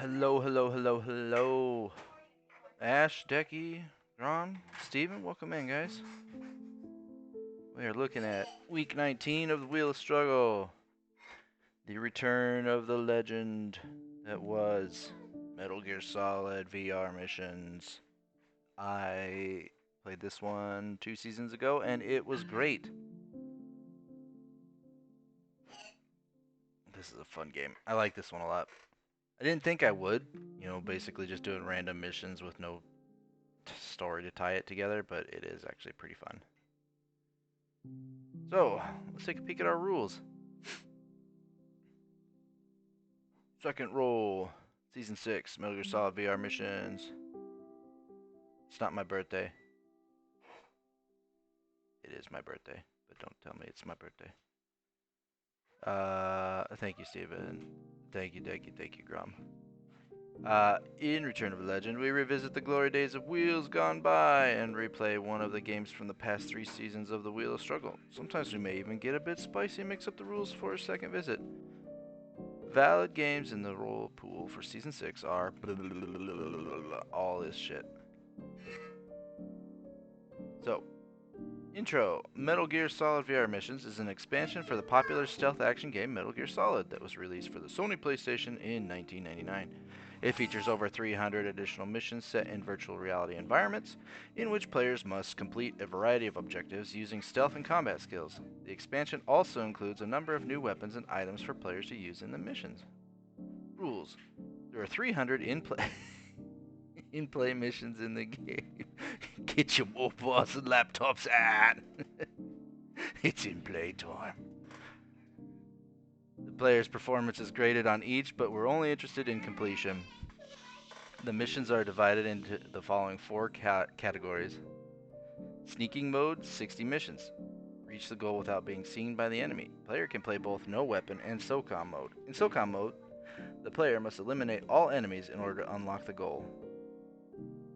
Hello, hello, hello, hello. Ash, Decky, Ron, Steven, welcome in, guys. We are looking at week 19 of the Wheel of Struggle. The return of the legend that was Metal Gear Solid VR missions. I played this one 2 seasons ago and it was great. This is a fun game. I like this one a lot. I didn't think I would, basically just doing random missions with no story to tie it together, but it is actually pretty fun. So, let's take a peek at our rules. Second roll, Season 6, Metal Gear Solid VR missions. It's not my birthday. It is my birthday, but don't tell me it's my birthday. Thank you, Steven. Thank you, Grom. In Return of the Legend, we revisit the glory days of Wheels Gone By and replay one of the games from the past 3 seasons of the Wheel of Struggle. Sometimes we may even get a bit spicy and mix up the rules for a second visit. Valid games in the role pool for Season 6 are all this shit. So, intro. Metal Gear Solid VR Missions is an expansion for the popular stealth action game Metal Gear Solid that was released for the Sony PlayStation in 1999. It features over 300 additional missions set in virtual reality environments, in which players must complete a variety of objectives using stealth and combat skills. The expansion also includes a number of new weapons and items for players to use in the missions. Rules. There are 300 in-play missions in the game. Get your mobiles and laptops out. It's in-play time. The player's performance is graded on each, but we're only interested in completion. The missions are divided into the following 4 categories. Sneaking mode, 60 missions. Reach the goal without being seen by the enemy. Player can play both no weapon and SOCOM mode. In SOCOM mode, the player must eliminate all enemies in order to unlock the goal.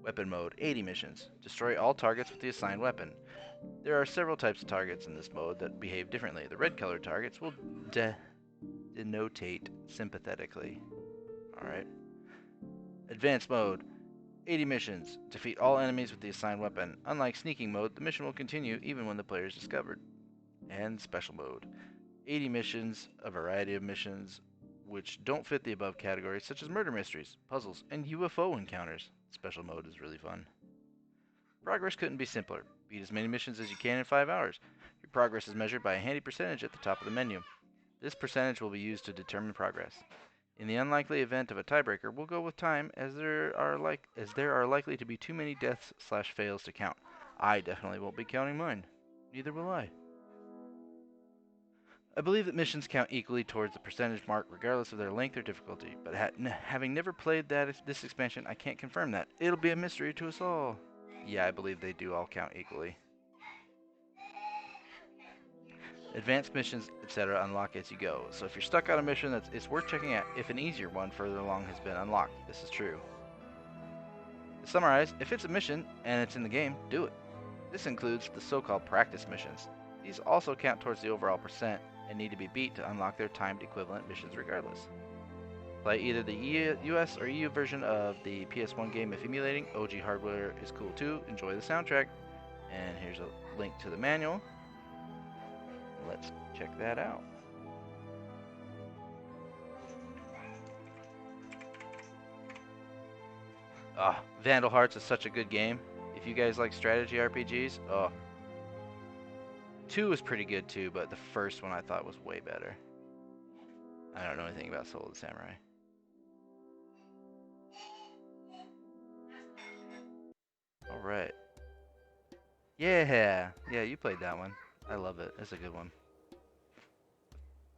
Weapon mode, 80 missions. Destroy all targets with the assigned weapon. There are several types of targets in this mode that behave differently. The red colored targets will denotate sympathetically. Alright. Advanced mode, 80 missions. Defeat all enemies with the assigned weapon. Unlike sneaking mode, the mission will continue even when the player is discovered. And special mode, 80 missions, a variety of missions which don't fit the above categories, such as murder mysteries, puzzles, and UFO encounters. Special mode is really fun. Progress couldn't be simpler. Beat as many missions as you can in 5 hours. Your progress is measured by a handy percentage at the top of the menu. This percentage will be used to determine progress. In the unlikely event of a tiebreaker, we'll go with time, as there are likely to be too many deaths/fails to count. I definitely won't be counting mine. Neither will I. I believe that missions count equally towards the percentage mark regardless of their length or difficulty, but having never played this expansion, I can't confirm that. It'll be a mystery to us all. Yeah, I believe they do all count equally. Advanced missions, etc. unlock as you go, so if you're stuck on a mission, it's worth checking out if an easier one further along has been unlocked. This is true. To summarize, if it's a mission and it's in the game, do it. This includes the so-called practice missions. These also count towards the overall percent and need to be beat to unlock their timed equivalent missions regardless. Play either the US or EU version of the PS1 game if emulating. OG hardware is cool too. Enjoy the soundtrack. And here's a link to the manual. Let's check that out. Vandal Hearts is such a good game. If you guys like strategy RPGs, 2 was pretty good too, but the first one I thought was way better. I don't know anything about Soul of the Samurai. Alright. Yeah, you played that one. I love it. It's a good one.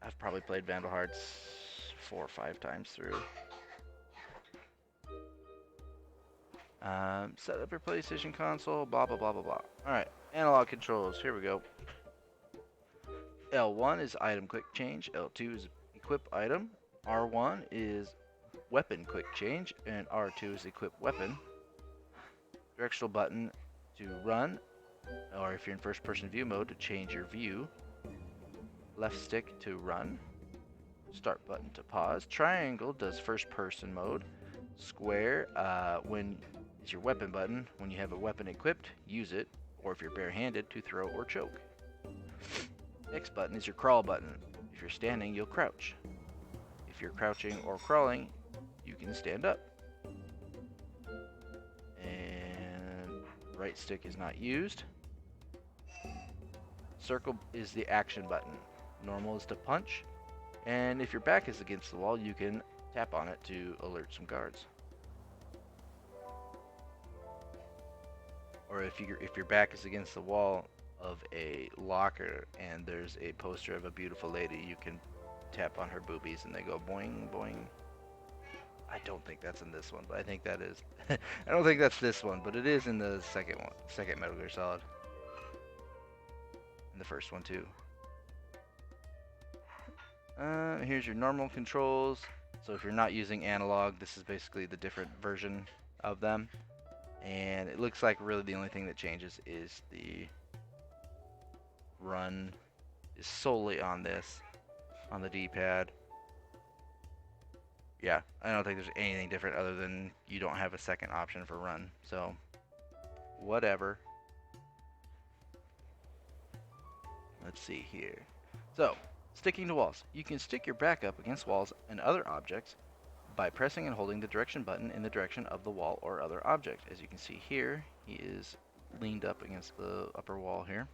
I've probably played Vandal Hearts 4 or 5 times through. Set up your PlayStation console, blah, blah, blah, blah, blah. Alright, analog controls. Here we go. L1 is item quick change. L2 is equip item. R1 is weapon quick change. And R2 is equip weapon. Directional button to run, or if you're in first person view mode, to change your view. Left stick to run. Start button to pause. Triangle does first person mode. Square is your weapon button. When you have a weapon equipped, use it, or if you're barehanded, to throw or choke. X button is your crawl button. If you're standing, you'll crouch. If you're crouching or crawling, you can stand up. And right stick is not used. Circle is the action button. Normal is to punch. And if your back is against the wall, you can tap on it to alert some guards. Or if your back is against the wall, of a locker, and there's a poster of a beautiful lady. You can tap on her boobies, and they go boing, boing. I don't think that's in this one, but I think that is. I don't think that's this one, but it is in the second one, second Metal Gear Solid. And the first one too. Here's your normal controls. So if you're not using analog, this is basically the different version of them. And it looks like really the only thing that changes is the run is solely on this, on the D-pad. Yeah, I don't think there's anything different other than you don't have a second option for run. So, whatever. Let's see here. So, sticking to walls. You can stick your back up against walls and other objects by pressing and holding the direction button in the direction of the wall or other object. As you can see here, he is leaned up against the upper wall here,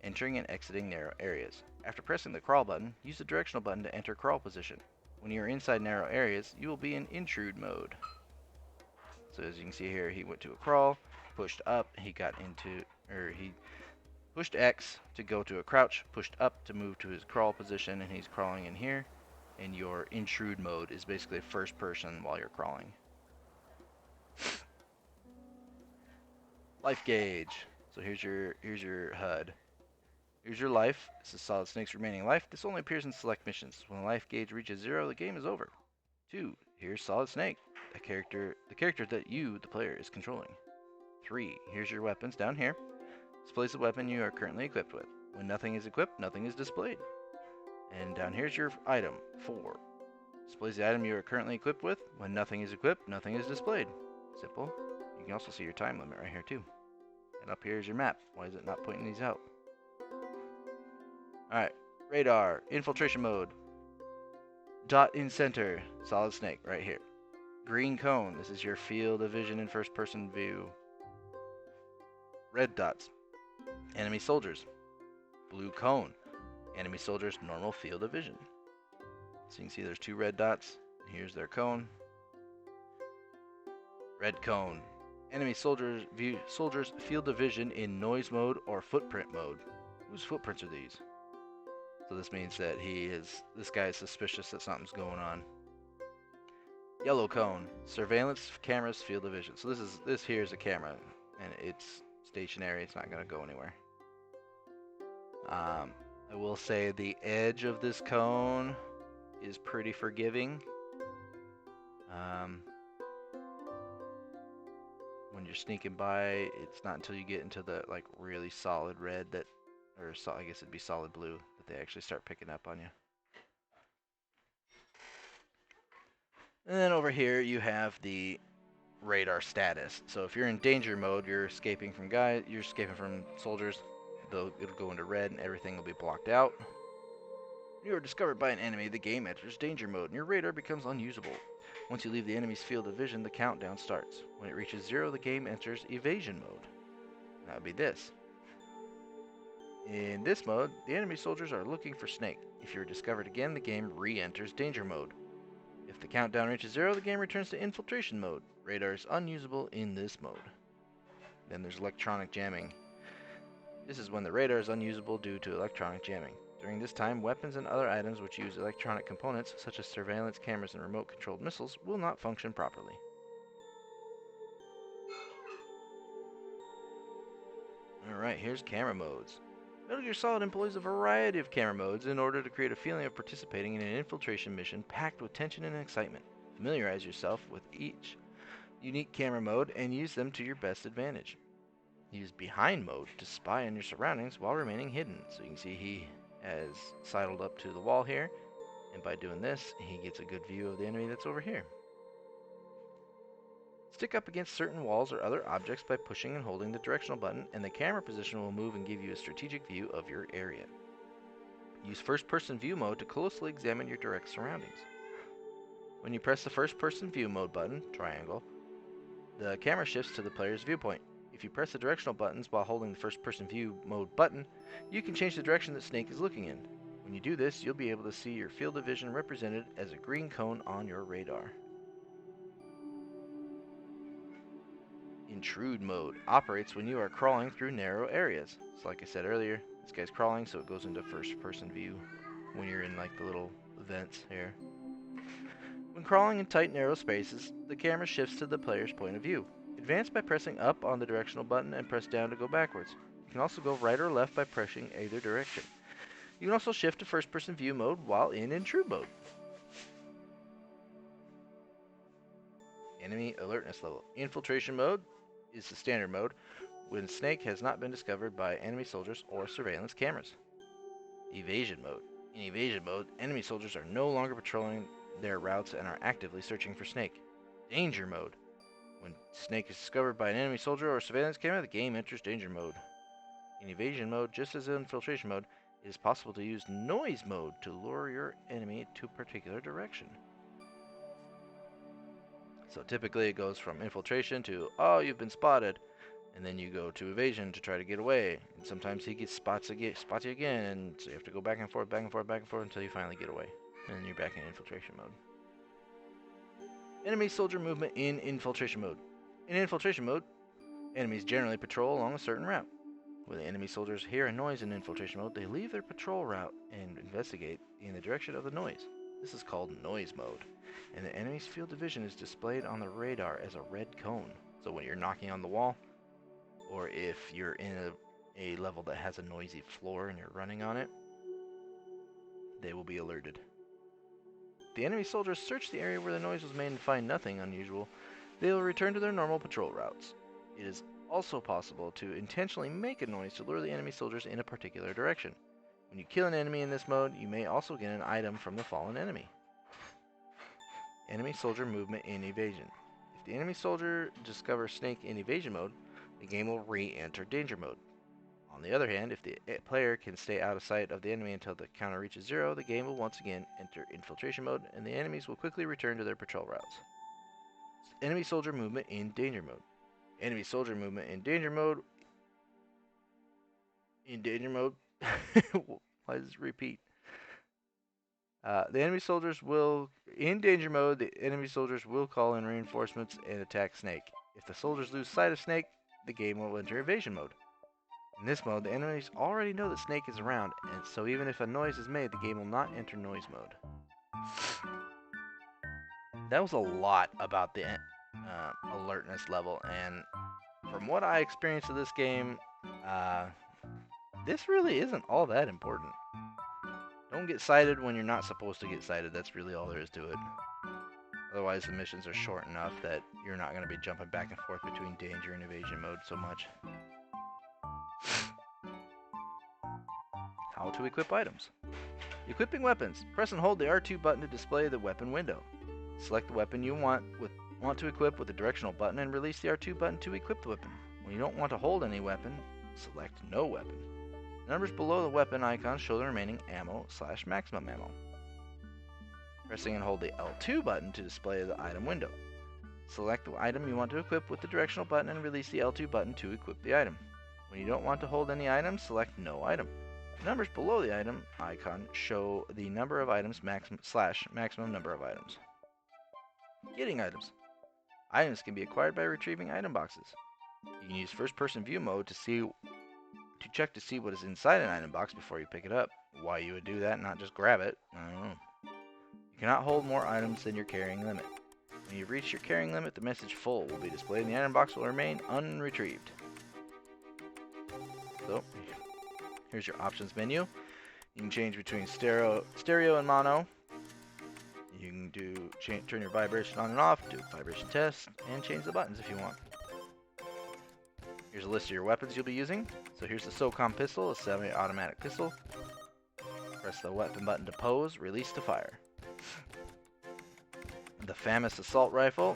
entering and exiting narrow areas. After pressing the crawl button, use the directional button to enter crawl position. When you are inside narrow areas, you will be in intrude mode. So as you can see here, he went to a crawl, pushed up, he pushed X to go to a crouch, pushed up to move to his crawl position, and he's crawling in here. And your intrude mode is basically first person while you're crawling. Life gauge. So here's your HUD. Here's your life. This is Solid Snake's remaining life. This only appears in select missions. When the life gauge reaches 0, the game is over. 2. Here's Solid Snake, the character that you, the player, is controlling. 3. Here's your weapons down here. Displays the weapon you are currently equipped with. When nothing is equipped, nothing is displayed. And down here's your item. 4. Displays the item you are currently equipped with. When nothing is equipped, nothing is displayed. Simple. You can also see your time limit right here too. And up here is your map. Why is it not pointing these out? Alright, radar, infiltration mode. Dot in center, Solid Snake, right here. Green cone, this is your field of vision in first person view. Red dots, enemy soldiers. Blue cone, enemy soldiers, normal field of vision. So you can see there's 2 red dots. Here's their cone. Red cone, enemy soldiers field of vision in noise mode or footprint mode. Whose footprints are these? So this means that this guy is suspicious that something's going on. Yellow cone, surveillance cameras field of vision. So this here is a camera, and it's stationary. It's not going to go anywhere. I will say the edge of this cone is pretty forgiving. When you're sneaking by, it's not until you get into the like really solid red that, or I guess it'd be solid blue, that they actually start picking up on you. And then over here you have the radar status. So if you're in danger mode, you're escaping from soldiers, it'll go into red and everything will be blocked out. When you are discovered by an enemy, the game enters danger mode and your radar becomes unusable. Once you leave the enemy's field of vision, the countdown starts. When it reaches 0, the game enters evasion mode. That would be this. In this mode, the enemy soldiers are looking for Snake. If you are discovered again, the game re-enters danger mode. If the countdown reaches 0, the game returns to infiltration mode. Radar is unusable in this mode. Then there's electronic jamming. This is when the radar is unusable due to electronic jamming. During this time, weapons and other items which use electronic components, such as surveillance cameras and remote-controlled missiles, will not function properly. Alright, here's camera modes. Metal Gear Solid employs a variety of camera modes in order to create a feeling of participating in an infiltration mission packed with tension and excitement. Familiarize yourself with each unique camera mode and use them to your best advantage. Use behind mode to spy on your surroundings while remaining hidden. So you can see he has sidled up to the wall here, and by doing this, he gets a good view of the enemy that's over here. Stick up against certain walls or other objects by pushing and holding the directional button, and the camera position will move and give you a strategic view of your area. Use first-person view mode to closely examine your direct surroundings. When you press the first-person view mode button, triangle, the camera shifts to the player's viewpoint. If you press the directional buttons while holding the first-person view mode button, you can change the direction that Snake is looking in. When you do this, you'll be able to see your field of vision represented as a green cone on your radar. Intrude mode operates when you are crawling through narrow areas. So like I said earlier, this guy's crawling, so it goes into first-person view when you're in like the little vents here. When crawling in tight, narrow spaces, the camera shifts to the player's point of view. Advance by pressing up on the directional button and press down to go backwards. You can also go right or left by pressing either direction. You can also shift to first-person view mode while in intrude mode. Enemy alertness level. Infiltration mode is the standard mode when Snake has not been discovered by enemy soldiers or surveillance cameras. Evasion mode. In evasion mode, enemy soldiers are no longer patrolling their routes and are actively searching for Snake. Danger mode. When Snake is discovered by an enemy soldier or surveillance camera, the game enters danger mode. In evasion mode, just as in infiltration mode, it is possible to use noise mode to lure your enemy to a particular direction. So typically it goes from infiltration to, oh, you've been spotted, and then you go to evasion to try to get away. And sometimes he spots you again, and so you have to go back and forth until you finally get away. And then you're back in infiltration mode. Enemy soldier movement in infiltration mode. In infiltration mode, enemies generally patrol along a certain route. When the enemy soldiers hear a noise in infiltration mode, they leave their patrol route and investigate in the direction of the noise. This is called noise mode, and the enemy's field of vision is displayed on the radar as a red cone. So when you're knocking on the wall, or if you're in a level that has a noisy floor and you're running on it, they will be alerted. The enemy soldiers search the area where the noise was made and find nothing unusual. They will return to their normal patrol routes. It is also possible to intentionally make a noise to lure the enemy soldiers in a particular direction. When you kill an enemy in this mode, you may also get an item from the fallen enemy. Enemy soldier movement in evasion. If the enemy soldier discovers Snake in evasion mode, the game will re-enter danger mode. On the other hand, if the player can stay out of sight of the enemy until the counter reaches 0, the game will once again enter infiltration mode, and the enemies will quickly return to their patrol routes. Enemy soldier movement in danger mode. Enemy soldier movement in danger mode. Why does it repeat? The enemy soldiers will, in danger mode, the enemy soldiers will call in reinforcements and attack Snake. If the soldiers lose sight of Snake, the game will enter evasion mode. In this mode, the enemies already know that Snake is around, and so even if a noise is made, the game will not enter noise mode. That was a lot about the alertness level, and from what I experienced of this game, this really isn't all that important. Don't get sighted when you're not supposed to get sighted. That's really all there is to it. Otherwise, the missions are short enough that you're not going to be jumping back and forth between danger and evasion mode so much. How to equip items. Equipping weapons. Press and hold the R2 button to display the weapon window. Select the weapon you want to equip with the directional button and release the R2 button to equip the weapon. When you don't want to hold any weapon, select no weapon. The numbers below the weapon icon show the remaining ammo/maximum ammo. Pressing and hold the L2 button to display the item window. Select the item you want to equip with the directional button and release the L2 button to equip the item. When you don't want to hold any items, select no item. The numbers below the item icon show the number of items maximum number of items. Getting items. Items can be acquired by retrieving item boxes. You can use first-person view mode to check to see what is inside an item box before you pick it up. Why you would do that and not just grab it, I don't know. You cannot hold more items than your carrying limit. When you've reached your carrying limit, the message "full" will be displayed and the item box will remain unretrieved. So, here's your options menu. You can change between stereo and mono. You can turn your vibration on and off, do a vibration test, and change the buttons if you want. Here's a list of your weapons you'll be using. So here's the SOCOM pistol, a semi-automatic pistol. Press the weapon button to pose, release to fire. The FAMAS assault rifle,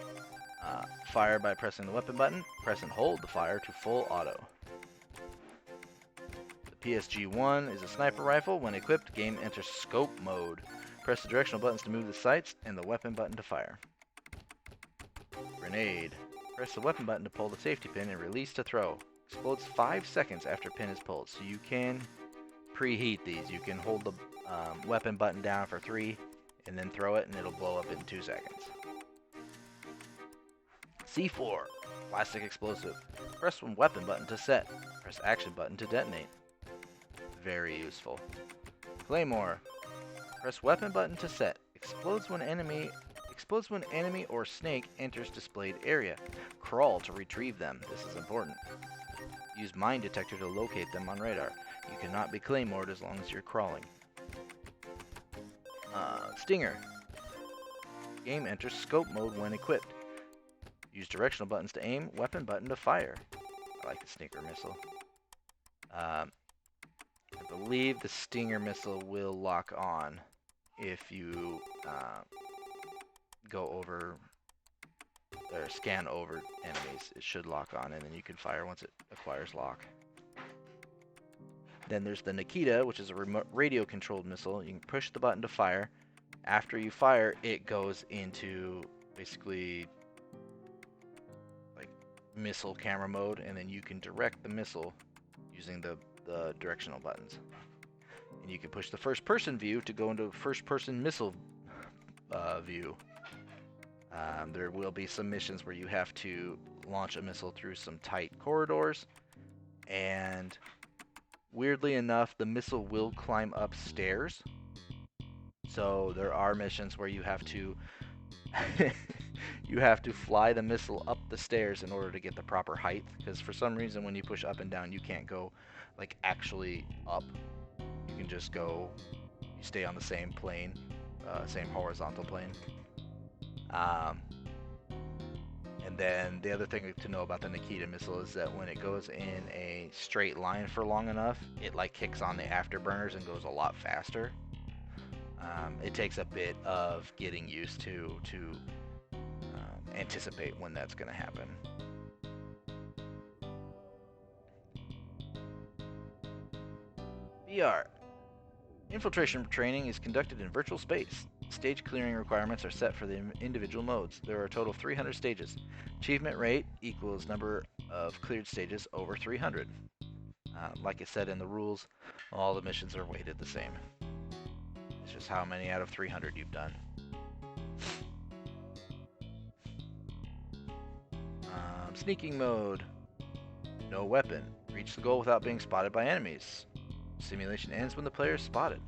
fire by pressing the weapon button. Press and hold the fire to full auto. The PSG-1 is a sniper rifle. When equipped, game enters scope mode. Press the directional buttons to move the sights and the weapon button to fire. Grenade. Press the weapon button to pull the safety pin and release to throw. Explodes 5 seconds after pin is pulled, so you can preheat these. You can hold the weapon button down for 3 and then throw it and it'll blow up in 2 seconds. C4, plastic explosive. Press one weapon button to set. Press action button to detonate. Very useful. Claymore, press weapon button to set. Explodes when enemy or snake enters displayed area. Crawl to retrieve them. This is important. Use mine detector to locate them on radar. You cannot be claymored as long as you're crawling. Stinger. Game enters scope mode when equipped. Use directional buttons to aim, weapon button to fire. I like the Stinger missile. I believe the Stinger missile will lock on if you go over or scan over enemies. It should lock on, and then you can fire once it acquires lock. Then there's the Nikita, which is a remote radio-controlled missile. You can push the button to fire. After you fire, it goes into basically like missile camera mode, and then you can direct the missile using the directional buttons. And you can push the first-person view to go into first-person missile view. There will be some missions where you have to launch a missile through some tight corridors, and weirdly enough, the missile will climb up stairs. So there are missions where you have to fly the missile up the stairs in order to get the proper height, because for some reason when you push up and down you can't go like actually up. You can just go, you stay on the same plane, same horizontal plane. And then the other thing to know about the Nikita missile is that when it goes in a straight line for long enough, it like kicks on the afterburners and goes a lot faster. It takes a bit of getting used to anticipate when that's going to happen. VR. Infiltration training is conducted in virtual space. Stage clearing requirements are set for the individual modes. There are a total of 300 stages. Achievement rate equals number of cleared stages over 300. Like I said in the rules, all the missions are weighted the same. It's just how many out of 300 you've done. Sneaking mode. No weapon. Reach the goal without being spotted by enemies. Simulation ends when the player is spotted.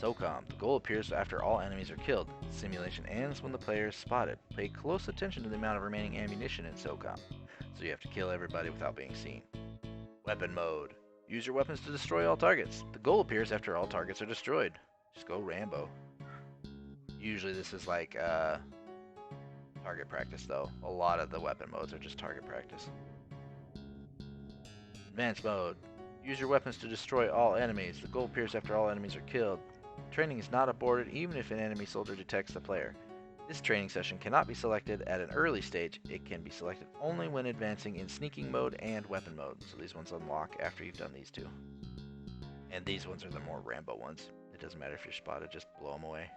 SOCOM. The goal appears after all enemies are killed. Simulation ends when the player is spotted. Pay close attention to the amount of remaining ammunition in SOCOM, so you have to kill everybody without being seen. Weapon mode. Use your weapons to destroy all targets. The goal appears after all targets are destroyed. Just go Rambo. Usually this is like target practice though. A lot of the weapon modes are just target practice. Advanced mode. Use your weapons to destroy all enemies. The goal appears after all enemies are killed. Training is not aborted even if an enemy soldier detects the player. This training session cannot be selected at an early stage. It can be selected only when advancing in sneaking mode and weapon mode. So these ones unlock after you've done these two. And these ones are the more Rambo ones. It doesn't matter if you're spotted, just blow them away.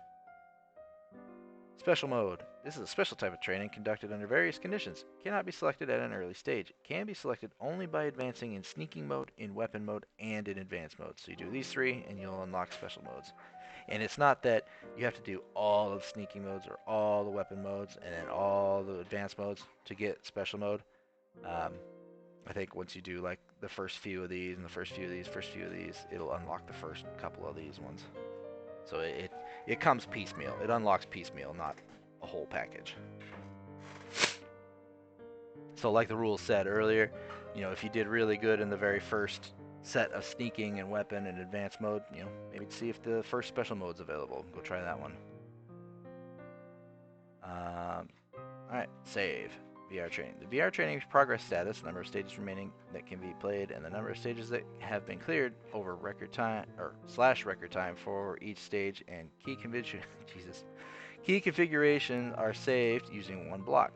Special mode. This is a special type of training conducted under various conditions. Cannot be selected at an early stage. Can be selected only by advancing in sneaking mode, in weapon mode, and in advanced mode. So you do these three and you'll unlock special modes. And it's not that you have to do all of the sneaking modes or all the weapon modes and then all the advanced modes to get special mode. I think once you do like the first few of these and the first few of these, it'll unlock the first couple of these ones. So it comes piecemeal. It unlocks piecemeal, not a whole package. So like the rules said earlier, you know, if you did really good in the very first set of sneaking and weapon and advanced mode, you know, maybe see if the first special mode's available. Go try that one. Alright, save. VR training. The VR training progress status, number of stages remaining that can be played, and the number of stages that have been cleared over record time or / record time for each stage, and key configuration are saved using one block.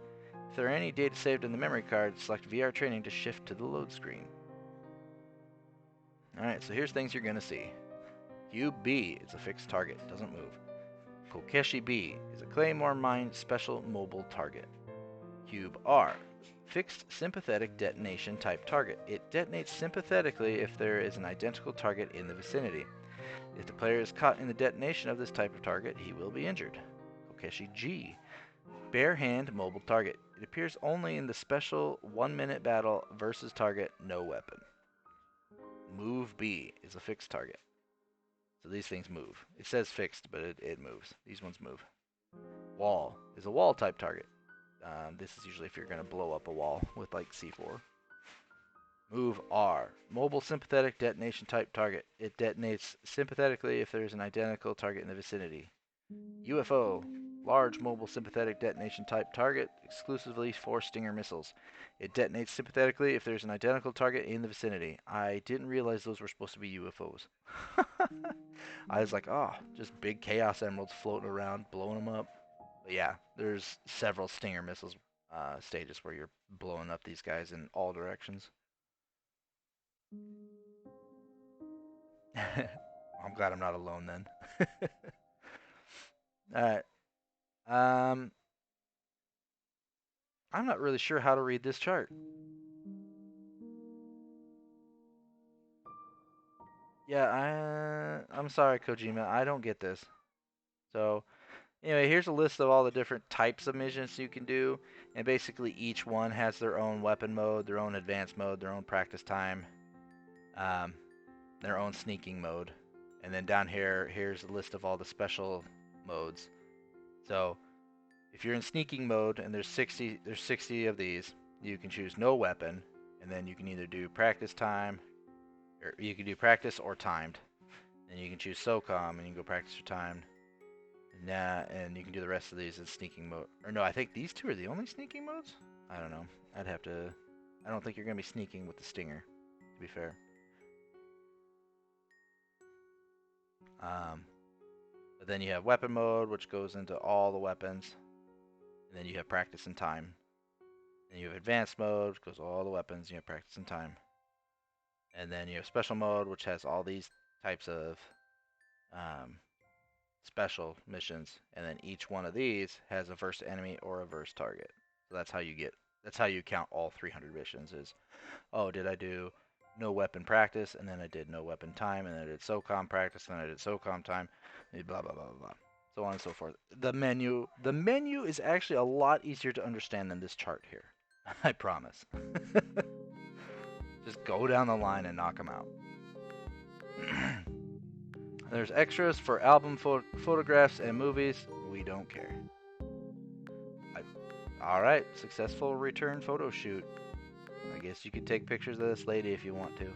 If there are any data saved in the memory card, select VR training to shift to the load screen. Alright, so here's things you're gonna see. Cube B is a fixed target, doesn't move. Kokeshi B is a Claymore Mine special mobile target. Cube R, fixed sympathetic detonation type target. It detonates sympathetically if there is an identical target in the vicinity. If the player is caught in the detonation of this type of target, he will be injured. Kokeshi G, bare hand mobile target. It appears only in the special 1-minute battle versus target, no weapon. Move B is a fixed target. So these things move. It says fixed, but it moves. These ones move. Wall is a wall type target. This is usually if you're going to blow up a wall with like C4. Move R. Mobile sympathetic detonation type target. It detonates sympathetically if there is an identical target in the vicinity. UFO. Large mobile sympathetic detonation type target, exclusively for Stinger missiles. It detonates sympathetically if there's an identical target in the vicinity. I didn't realize those were supposed to be UFOs. I was like, oh, just big Chaos Emeralds floating around, blowing them up. But yeah, there's several Stinger missiles stages where you're blowing up these guys in all directions. I'm glad I'm not alone then. Alright. I'm not really sure how to read this chart. Yeah, I'm sorry, Kojima. I don't get this. So, anyway, here's a list of all the different types of missions you can do. And basically each one has their own weapon mode, their own advanced mode, their own practice time, their own sneaking mode. And then down here, here's a list of all the special modes. So, if you're in sneaking mode and there's 60 of these, you can choose no weapon, and then you can either do practice time, or you can do practice or timed. And you can choose SOCOM, and you can go practice or timed. And you can do the rest of these in sneaking mode. Or no, I think these two are the only sneaking modes? I don't know. I'd have to... I don't think you're going to be sneaking with the Stinger, to be fair. But then you have weapon mode, which goes into all the weapons. And then you have practice and time. Then you have advanced mode, which goes all the weapons. You have practice and time. And then you have special mode, which has all these types of special missions. And then each one of these has a verse enemy or a verse target. So that's how you count all 300 missions. Is, oh, did I do no weapon practice, and then I did no weapon time, and then I did SOCOM practice, and then I did SOCOM time, and blah blah blah blah blah, so on and so forth. The menu is actually a lot easier to understand than this chart here. I promise. Just go down the line and knock them out. There's extras for album photographs and movies. We don't care. Alright, successful return photo shoot. I guess you could take pictures of this lady if you want to.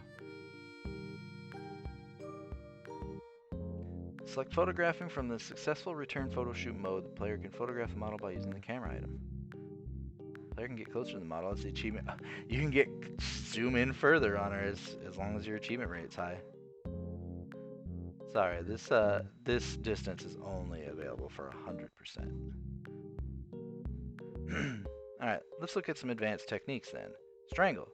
Select photographing from the successful return photo shoot mode. The player can photograph the model by using the camera item. The player can get closer to the model as the achievement. You can zoom in further on her as long as your achievement rate's high. Sorry, this distance is only available for 100%. Alright, let's look at some advanced techniques then. Strangle.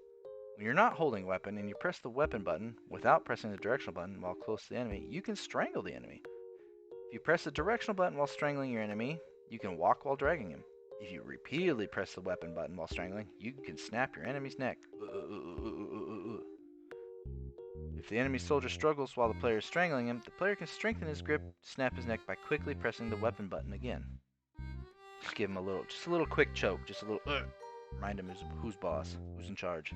When you're not holding a weapon and you press the weapon button without pressing the directional button while close to the enemy, you can strangle the enemy. If you press the directional button while strangling your enemy, you can walk while dragging him. If you repeatedly press the weapon button while strangling, you can snap your enemy's neck. If the enemy soldier struggles while the player is strangling him, the player can strengthen his grip to snap his neck by quickly pressing the weapon button again. Just give him a little quick choke, just a little remind him who's boss, who's in charge.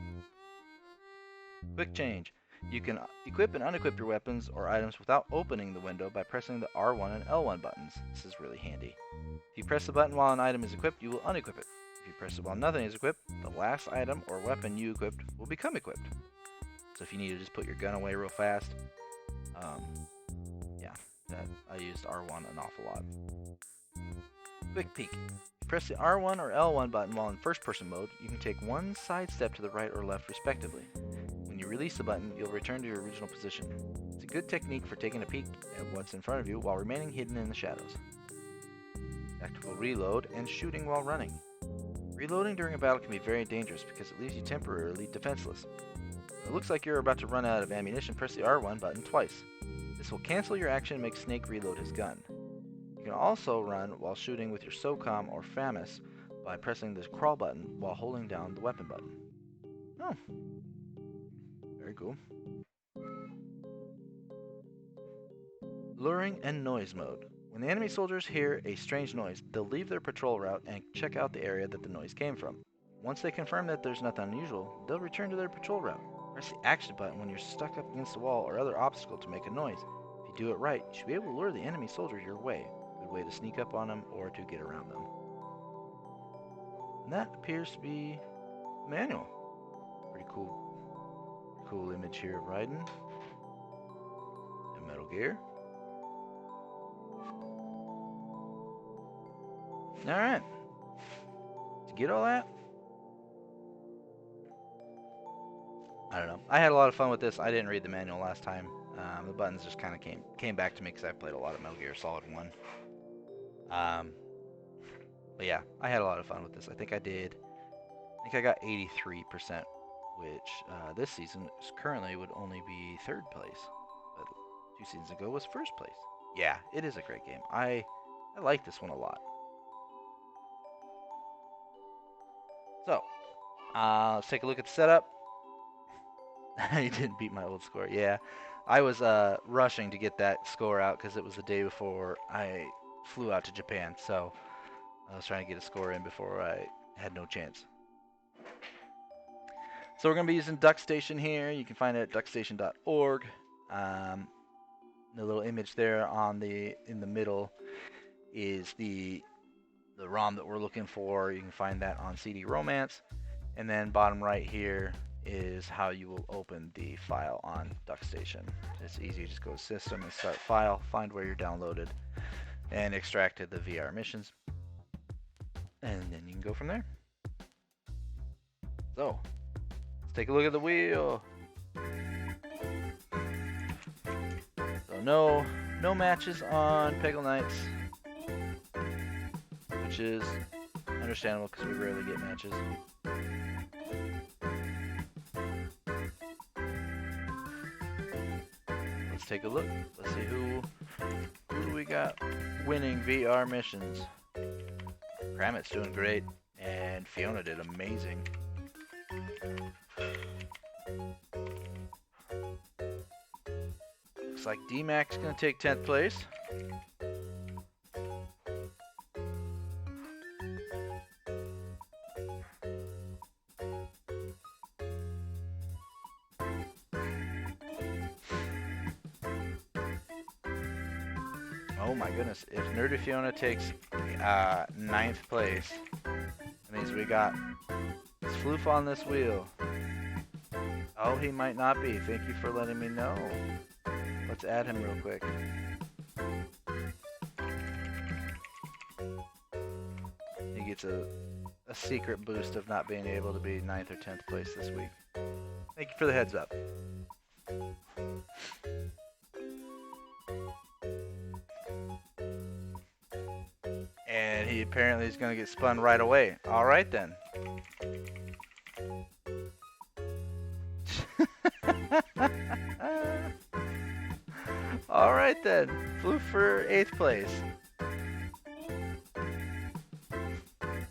Quick change. You can equip and unequip your weapons or items without opening the window by pressing the R1 and L1 buttons. This is really handy. If you press the button while an item is equipped, you will unequip it. If you press it while nothing is equipped, the last item or weapon you equipped will become equipped. So if you need to just put your gun away real fast, yeah, I used R1 an awful lot. Quick peek. If you press the R1 or L1 button while in first person mode, you can take one side step to the right or left respectively. When you release the button, you'll return to your original position. It's a good technique for taking a peek at what's in front of you while remaining hidden in the shadows. Tactical reload and shooting while running. Reloading during a battle can be very dangerous because it leaves you temporarily defenseless. When it looks like you're about to run out of ammunition, press the R1 button twice. This will cancel your action and make Snake reload his gun. You can also run while shooting with your SOCOM or FAMAS by pressing the crawl button while holding down the weapon button. Oh. Very cool. Luring and noise mode. When the enemy soldiers hear a strange noise, they'll leave their patrol route and check out the area that the noise came from. Once they confirm that there's nothing unusual, they'll return to their patrol route. Press the action button when you're stuck up against a wall or other obstacle to make a noise. If you do it right, you should be able to lure the enemy soldiers your way. Good way to sneak up on them or to get around them. And that appears to be the manual. Pretty cool image here of Raiden and Metal Gear. Alright. Did you get all that? I don't know. I had a lot of fun with this. I didn't read the manual last time. The buttons just kind of came back to me because I played a lot of Metal Gear Solid 1. But yeah, I had a lot of fun with this. I think I got 83%, which this season currently would only be 3rd place. But 2 seasons ago was 1st place. Yeah, it is a great game. I like this one a lot. So, let's take a look at the setup. You didn't beat my old score. Yeah, I was rushing to get that score out because it was the day before I flew out to Japan. So I was trying to get a score in before I had no chance. So we're going to be using DuckStation here. You can find it at duckstation.org. The little image there in the middle is the ROM that we're looking for. You can find that on CD Romance. And then bottom right here is how you will open the file on DuckStation. It's easy. You just go to System and Start File, find where you're downloaded, and extracted the VR missions. And then you can go from there. So, let's take a look at the wheel. So no matches on Peggle Nights, which is understandable because we rarely get matches. Let's take a look. Let's see who do we got winning VR missions. Kramit's doing great, and Fiona did amazing. Looks like D-Mac's gonna take 10th place. Oh my goodness, if Nerdy Fiona takes 9th place, that means we got Floof on this wheel. Oh, he might not be. Thank you for letting me know. Let's add him real quick. He gets a secret boost of not being able to be 9th or 10th place this week. Thank you for the heads up. And he apparently is going to get spun right away. All right then. All right then. Flew for 8th place.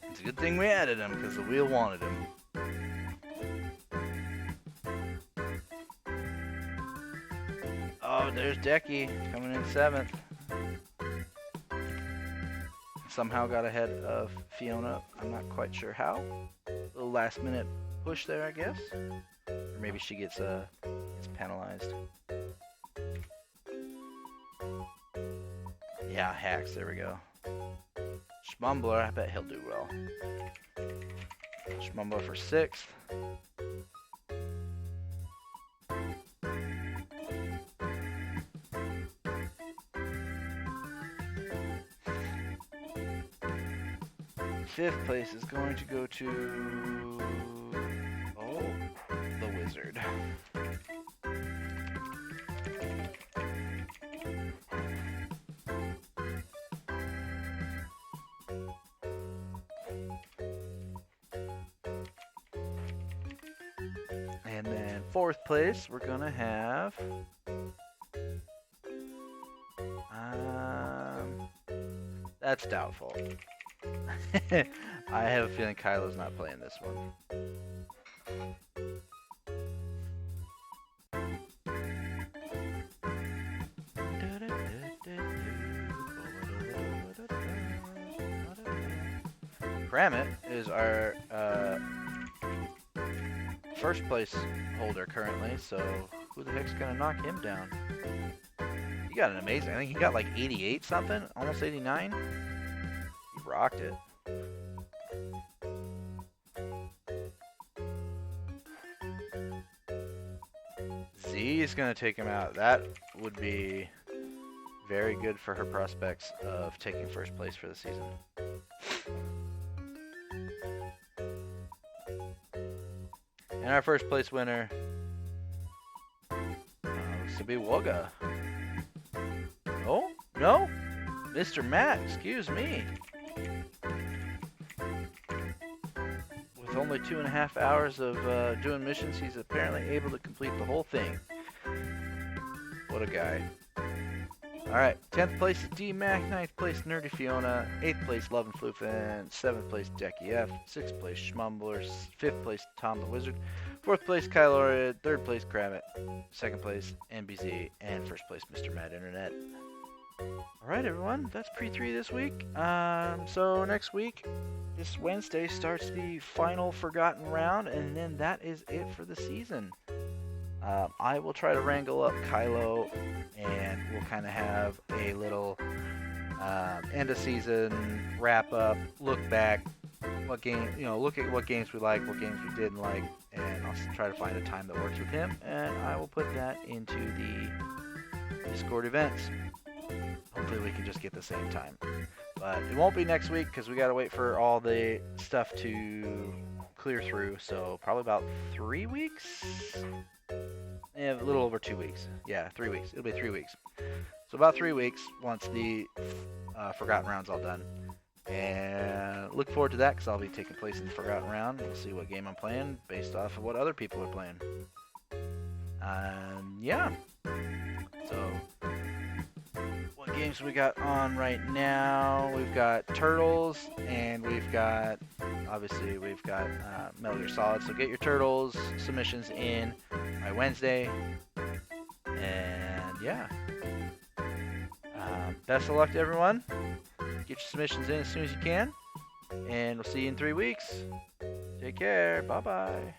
It's a good thing we added him because the wheel wanted him. Oh, there's Decky coming in 7th. Somehow got ahead of Fiona. I'm not quite sure how. A little last minute push there, I guess. Or maybe she gets penalized. Yeah, hacks, there we go. Schmumbler, I bet he'll do well. Schmumbler for 6th. Fifth place is going to go to the Wizard. And then 4th place, we're gonna have that's doubtful. I have a feeling Kylo's not playing this one. Kramit is our first place holder currently, so who the heck's gonna knock him down? He got an amazing, I think he got like 88 something, almost 89. He rocked it. Z is gonna take him out. That would be very good for her prospects of taking first place for the season. And our first place winner looks to be Wugga. Oh, no? Mr. Matt, excuse me. With only 2.5 hours of doing missions, he's apparently able to complete the whole thing. What a guy. Alright, 10th place is D-Mac, 9th place Nerdy Fiona, 8th place Love and Floofin, 7th place Jackie F, 6th place Schmumblers, 5th place Tom the Wizard, 4th place Kylorid, 3rd place Kramit, 2nd place NBZ, and 1st place Mr. Mad Internet. Alright everyone, that's Pre-3 this week. So next week, this Wednesday, starts the final Forgotten Round, and then that is it for the season. I will try to wrangle up Kylo, and we'll kind of have a little end of season wrap up, look back, what game, look at what games we like, what games we didn't like, and I'll try to find a time that works with him, and I will put that into the Discord events. Hopefully we can just get the same time, but it won't be next week because we got to wait for all the stuff to clear through. So probably about 3 weeks. Yeah, a little over 2 weeks. Yeah, 3 weeks. It'll be 3 weeks. So about 3 weeks once the Forgotten Round's all done. And look forward to that because I'll be taking place in the Forgotten Round. We'll see what game I'm playing based off of what other people are playing. Yeah. So what games we got on right now? We've got Turtles, and we've got, obviously, we've got Metal Gear Solid. So get your Turtles submissions in by Wednesday. And yeah. Best of luck to everyone. Get your submissions in as soon as you can. And we'll see you in 3 weeks. Take care. Bye-bye.